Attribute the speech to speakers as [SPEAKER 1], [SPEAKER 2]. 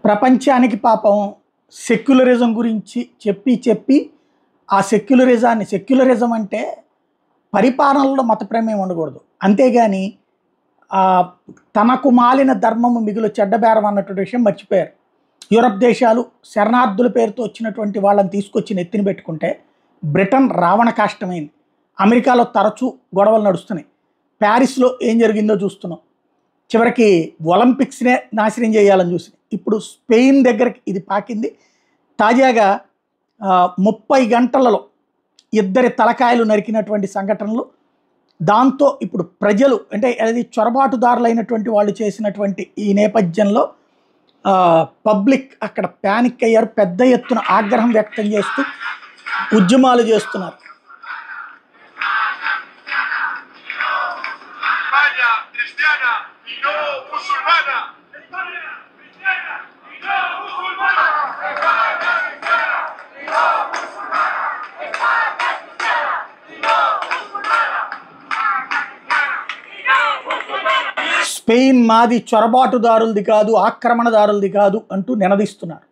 [SPEAKER 1] ప్రపంచానికి పాపం సెక్యులరిజం గురించి చెప్పి చెప్పి ఆ సెక్యులరిజం అంటే పరిపాలనలో మత ప్రమేయం ఉండకూడదు, అంతేగాని తనకు మాలిన ధర్మము మిగులు చెడ్డబేరం అన్నటువంటి విషయం మర్చిపోయారు. యూరప్ దేశాలు శరణార్థుల పేరుతో వచ్చినటువంటి వాళ్ళని తీసుకొచ్చి నెత్తిన పెట్టుకుంటే బ్రిటన్ రావణ కాష్టమైంది. అమెరికాలో తరచూ గొడవలు నడుస్తున్నాయి. ప్యారిస్లో ఏం జరిగిందో చూస్తున్నాం. చివరికి ఒలింపిక్స్నే నాశనం చేయాలని చూసి ఇప్పుడు స్పెయిన్ దగ్గరికి ఇది పాకింది. తాజాగా 30 గంటలలో 2 తలకాయలు నరికినటువంటి సంఘటనలు. దాంతో ఇప్పుడు ప్రజలు అంటే అది చొరబాటుదారులైనటువంటి వాళ్ళు చేసినటువంటి ఈ నేపథ్యంలో పబ్లిక్ అక్కడ ప్యానిక్ అయ్యారు. పెద్ద ఎత్తున ఆగ్రహం వ్యక్తం చేస్తూ ఉద్యమాలు చేస్తున్నారు. స్పెయిన్ మాది చొరబాటుదారులది కాదు, ఆక్రమణదారులది కాదు అంటూ నినదిస్తున్నారు.